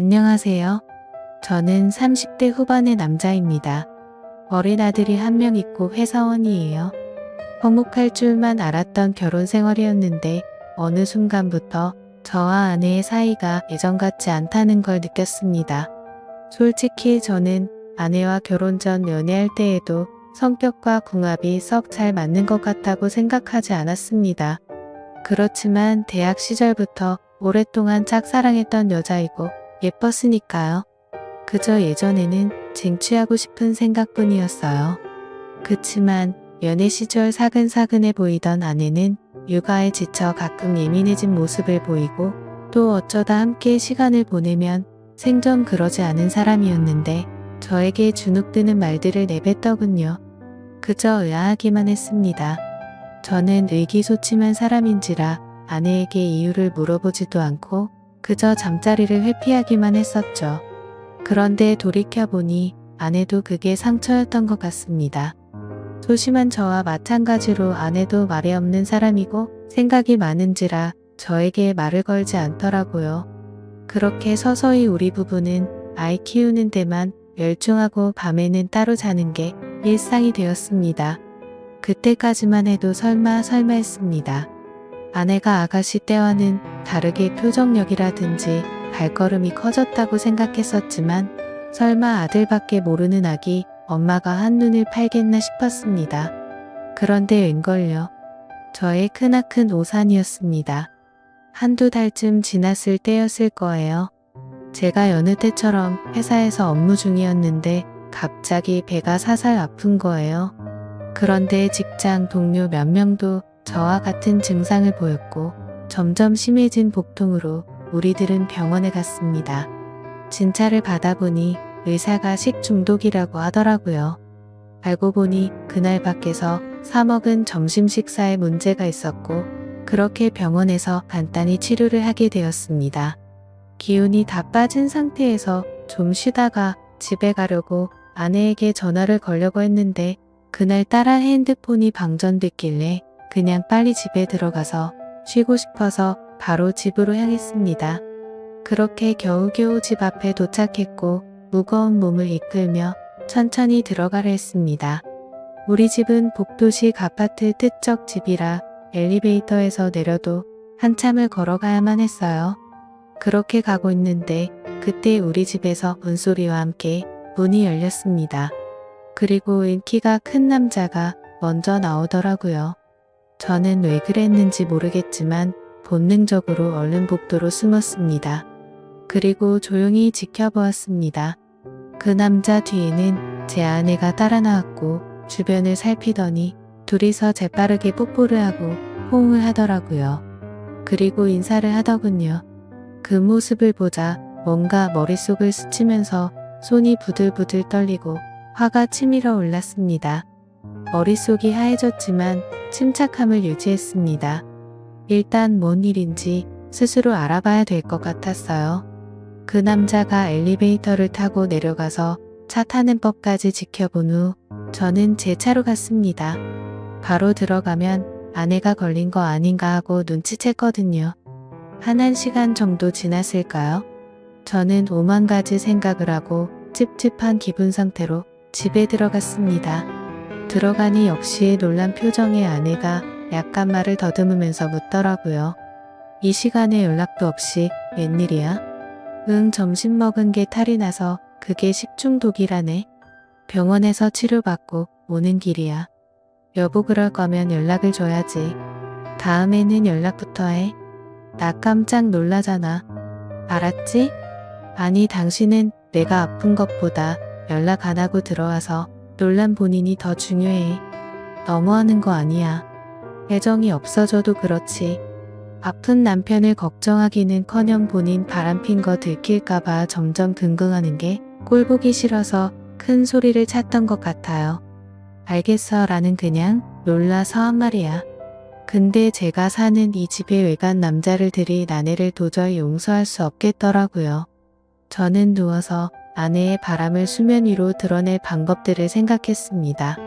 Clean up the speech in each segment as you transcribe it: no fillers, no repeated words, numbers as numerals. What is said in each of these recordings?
안녕하세요. 저는 30대 후반의 남자입니다. 어린 아들이 한 명 있고 회사원이에요. 화목할 줄만 알았던 결혼 생활이었는데 어느 순간부터 저와 아내의 사이가 예전 같지 않다는 걸 느꼈습니다. 솔직히 저는 아내와 결혼 전 연애할 때에도 성격과 궁합이 썩 잘 맞는 것 같다고 생각하지 않았습니다. 그렇지만 대학 시절부터 오랫동안 짝사랑했던 여자이고 예뻤으니까요. 그저 예전에는 쟁취하고 싶은 생각뿐이었어요. 그치만 연애 시절 사근사근해 보이던 아내는 육아에 지쳐 가끔 예민해진 모습을 보이고 또 어쩌다 함께 시간을 보내면 생전 그러지 않은 사람이었는데 저에게 주눅드는 말들을 내뱉더군요. 그저 의아하기만 했습니다. 저는 의기소침한 사람인지라 아내에게 이유를 물어보지도 않고 그저 잠자리를 회피하기만 했었죠. 그런데 돌이켜보니 아내도 그게 상처였던 것 같습니다. 소심한 저와 마찬가지로 아내도 말이 없는 사람이고 생각이 많은지라 저에게 말을 걸지 않더라고요. 그렇게 서서히 우리 부부는 아이 키우는 데만 열중하고 밤에는 따로 자는 게 일상이 되었습니다. 그때까지만 해도 설마 했습니다. 아내가 아가씨 때와는 다르게 표정력이라든지 발걸음이 커졌다고 생각했었지만 설마 아들밖에 모르는 아기 엄마가 한눈을 팔겠나 싶었습니다. 그런데 웬걸요. 저의 크나큰 오산이었습니다. 한두 달쯤 지났을 때였을 거예요. 제가 여느 때처럼 회사에서 업무 중이었는데 갑자기 배가 사살 아픈 거예요. 그런데 직장 동료 몇 명도 저와 같은 증상을 보였고 점점 심해진 복통으로 우리들은 병원에 갔습니다. 진찰을 받아보니 의사가 식중독이라고 하더라고요. 알고 보니 그날 밖에서 사 먹은 점심 식사에 문제가 있었고 그렇게 병원에서 간단히 치료를 하게 되었습니다. 기운이 다 빠진 상태에서 좀 쉬다가 집에 가려고 아내에게 전화를 걸려고 했는데 그날따라 핸드폰이 방전됐길래 그냥 빨리 집에 들어가서 쉬고 싶어서 바로 집으로 향했습니다. 그렇게 겨우겨우 집 앞에 도착했고 무거운 몸을 이끌며 천천히 들어가려 했습니다. 우리 집은 복도식 아파트 특적 집이라 엘리베이터에서 내려도 한참을 걸어가야만 했어요. 그렇게 가고 있는데 그때 우리 집에서 문소리와 함께 문이 열렸습니다. 그리고 키가 큰 남자가 먼저 나오더라고요. 저는 왜 그랬는지 모르겠지만 본능적으로 얼른 복도로 숨었습니다. 그리고 조용히 지켜보았습니다. 그 남자 뒤에는 제 아내가 따라 나왔고 주변을 살피더니 둘이서 재빠르게 뽀뽀를 하고 호응을 하더라고요. 그리고 인사를 하더군요. 그 모습을 보자 뭔가 머릿속을 스치면서 손이 부들부들 떨리고 화가 치밀어 올랐습니다. 머릿속이 하얘졌지만 침착함을 유지했습니다. 일단 뭔 일인지 스스로 알아봐야 될 것 같았어요. 그 남자가 엘리베이터를 타고 내려가서 차 타는 법까지 지켜본 후 저는 제 차로 갔습니다. 바로 들어가면 아내가 걸린 거 아닌가 하고 눈치챘거든요. 한 1시간 정도 지났을까요? 저는 오만 가지 생각을 하고 찝찝한 기분 상태로 집에 들어갔습니다. 들어가니 역시 놀란 표정의 아내가 약간 말을 더듬으면서 묻더라고요. 이 시간에 연락도 없이 웬일이야? 응, 점심 먹은 게 탈이 나서 그게 식중독이라네. 병원에서 치료받고 오는 길이야. 여보, 그럴 거면 연락을 줘야지. 다음에는 연락부터 해. 나 깜짝 놀라잖아. 알았지? 아니, 당신은 내가 아픈 것보다 연락 안 하고 들어와서 놀란 본인이 더 중요해. 너무하는 거 아니야. 애정이 없어져도 그렇지. 아픈 남편을 걱정하기는커녕 본인 바람핀 거 들킬까봐 점점 긍긍하는 게 꼴보기 싫어서 큰 소리를 쳤던 것 같아요. 알겠어 라는 그냥 놀라서 한 말이야. 근데 제가 사는 이 집에 외간 남자를 들인 아내를 도저히 용서할 수 없겠더라고요. 저는 누워서 아내의 바람을 수면 위로 드러낼 방법들을 생각했습니다.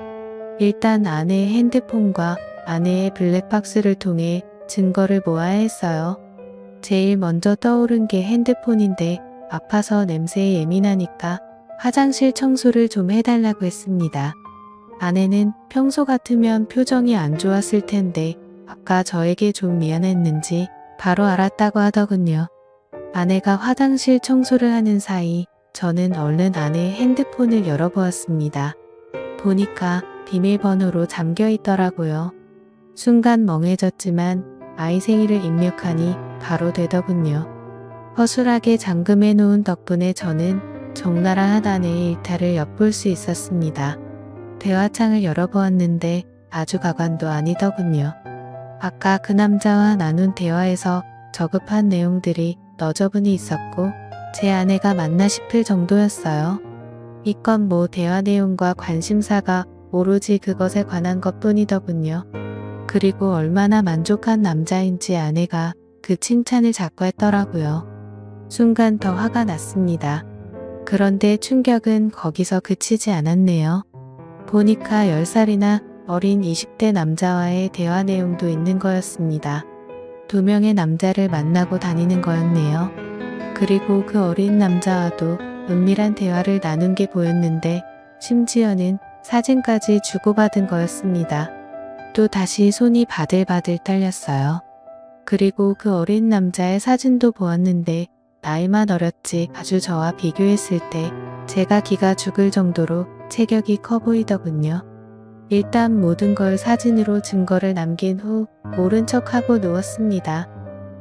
일단 아내의 핸드폰과 아내의 블랙박스를 통해 증거를 모아야 했어요. 제일 먼저 떠오른 게 핸드폰인데 아파서 냄새에 예민하니까 화장실 청소를 좀 해달라고 했습니다. 아내는 평소 같으면 표정이 안 좋았을 텐데 아까 저에게 좀 미안했는지 바로 알았다고 하더군요. 아내가 화장실 청소를 하는 사이 저는 얼른 아내의 핸드폰을 열어보았습니다. 보니까 비밀번호로 잠겨 있더라고요. 순간 멍해졌지만 아이 생일을 입력하니 바로 되더군요. 허술하게 잠금해 놓은 덕분에 저는 적나라한 아내의 일탈을 엿볼 수 있었습니다. 대화창을 열어보았는데 아주 가관도 아니더군요. 아까 그 남자와 나눈 대화에서 저급한 내용들이 너저분히 있었고 제 아내가 맞나 싶을 정도였어요. 이건 뭐 대화 내용과 관심사가 오로지 그것에 관한 것뿐이더군요. 그리고 얼마나 만족한 남자인지 아내가 그 칭찬을 자꾸 했더라고요. 순간 더 화가 났습니다. 그런데 충격은 거기서 그치지 않았네요. 보니까 10살이나 어린 20대 남자와의 대화 내용도 있는 거였습니다. 2명의 남자를 만나고 다니는 거였네요. 그리고 그 어린 남자와도 은밀한 대화를 나눈 게 보였는데 심지어는 사진까지 주고받은 거였습니다. 또 다시 손이 바들바들 떨렸어요. 그리고 그 어린 남자의 사진도 보았는데 나이만 어렸지 아주 저와 비교했을 때 제가 기가 죽을 정도로 체격이 커 보이더군요. 일단 모든 걸 사진으로 증거를 남긴 후 모른 척하고 누웠습니다.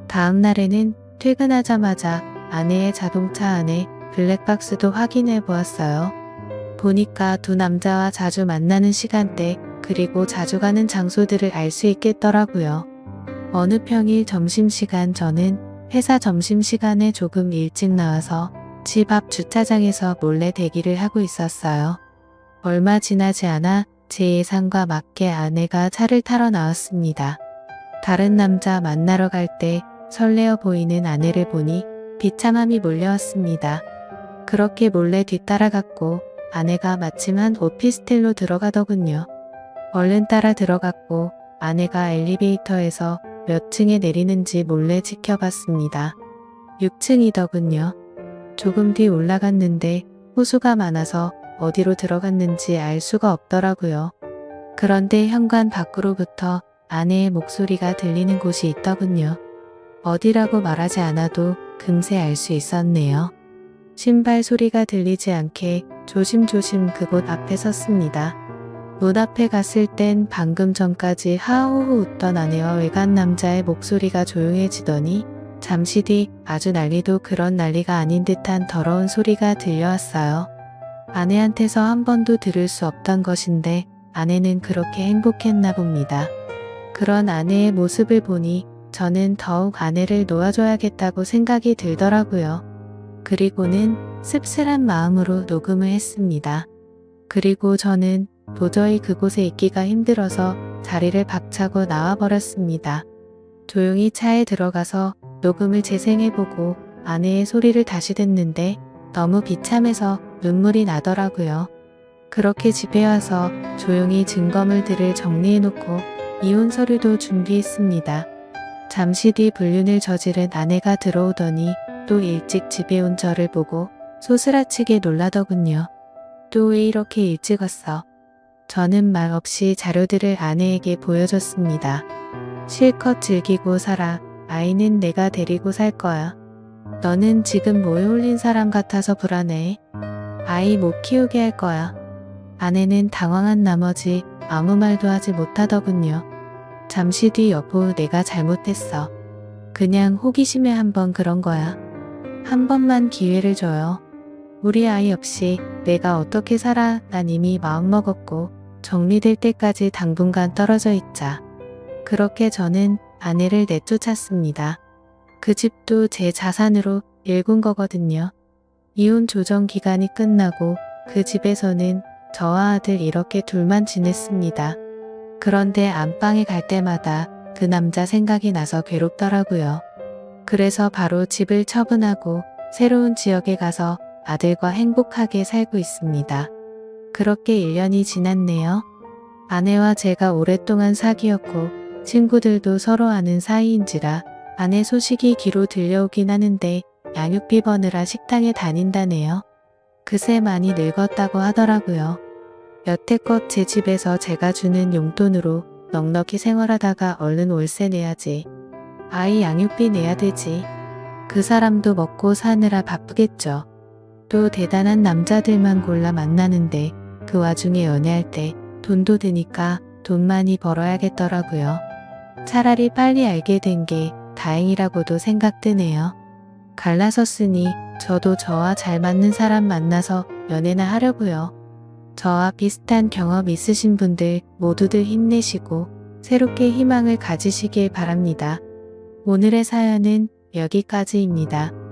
다음 날에는 퇴근하자마자 아내의 자동차 안에 블랙박스도 확인해 보았어요. 보니까 두 남자와 자주 만나는 시간대 그리고 자주 가는 장소들을 알 수 있겠더라고요. 어느 평일 점심시간 저는 회사 점심시간에 조금 일찍 나와서 집 앞 주차장에서 몰래 대기를 하고 있었어요. 얼마 지나지 않아 제 예상과 맞게 아내가 차를 타러 나왔습니다. 다른 남자 만나러 갈 때 설레어 보이는 아내를 보니 비참함이 몰려왔습니다. 그렇게 몰래 뒤따라갔고 아내가 마침 한 오피스텔로 들어가더군요. 얼른 따라 들어갔고 아내가 엘리베이터에서 몇 층에 내리는지 몰래 지켜봤습니다. 6층이더군요. 조금 뒤 올라갔는데 호수가 많아서 어디로 들어갔는지 알 수가 없더라고요. 그런데 현관 밖으로부터 아내의 목소리가 들리는 곳이 있더군요. 어디라고 말하지 않아도 금세 알 수 있었네요. 신발 소리가 들리지 않게 조심조심 그곳 앞에 섰습니다. 문 앞에 갔을 땐 방금 전까지 하하호호 웃던 아내와 외간 남자의 목소리가 조용해지더니 잠시 뒤 아주 난리도 그런 난리가 아닌 듯한 더러운 소리가 들려왔어요. 아내한테서 한 번도 들을 수 없던 것인데 아내는 그렇게 행복했나 봅니다. 그런 아내의 모습을 보니 저는 더욱 아내를 놓아줘야겠다고 생각이 들더라고요. 그리고는 씁쓸한 마음으로 녹음을 했습니다. 그리고 저는 도저히 그곳에 있기가 힘들어서 자리를 박차고 나와버렸습니다. 조용히 차에 들어가서 녹음을 재생해보고 아내의 소리를 다시 듣는데 너무 비참해서 눈물이 나더라고요. 그렇게 집에 와서 조용히 증거물들을 정리해놓고 이혼 서류도 준비했습니다. 잠시 뒤 불륜을 저지른 아내가 들어오더니 또 일찍 집에 온 저를 보고 소스라치게 놀라더군요. 또 왜 이렇게 일찍 왔어? 저는 말 없이 자료들을 아내에게 보여줬습니다. 실컷 즐기고 살아. 아이는 내가 데리고 살 거야. 너는 지금 뭐에 홀린 사람 같아서 불안해. 아이 못 키우게 할 거야. 아내는 당황한 나머지 아무 말도 하지 못하더군요. 잠시 뒤 여보 내가 잘못했어. 그냥 호기심에 한번 그런 거야. 한 번만 기회를 줘요. 우리 아이 없이 내가 어떻게 살아. 난 이미 마음먹었고 정리될 때까지 당분간 떨어져 있자. 그렇게 저는 아내를 내쫓았습니다. 그 집도 제 자산으로 일군 거거든요. 이혼 조정 기간이 끝나고 그 집에서는 저와 아들 이렇게 둘만 지냈습니다. 그런데 안방에 갈 때마다 그 남자 생각이 나서 괴롭더라고요. 그래서 바로 집을 처분하고 새로운 지역에 가서 아들과 행복하게 살고 있습니다. 그렇게 1년이 지났네요. 아내와 제가 오랫동안 사귀었고 친구들도 서로 아는 사이인지라 아내 소식이 귀로 들려오긴 하는데 양육비 버느라 식당에 다닌다네요. 그새 많이 늙었다고 하더라고요. 여태껏 제 집에서 제가 주는 용돈으로 넉넉히 생활하다가 얼른 월세 내야지. 아이 양육비 내야 되지. 그 사람도 먹고 사느라 바쁘겠죠. 또 대단한 남자들만 골라 만나는데 그 와중에 연애할 때 돈도 드니까 돈 많이 벌어야겠더라고요. 차라리 빨리 알게 된 게 다행이라고도 생각드네요. 갈라섰으니 저도 저와 잘 맞는 사람 만나서 연애나 하려고요. 저와 비슷한 경험 있으신 분들 모두들 힘내시고 새롭게 희망을 가지시길 바랍니다. 오늘의 사연은 여기까지입니다.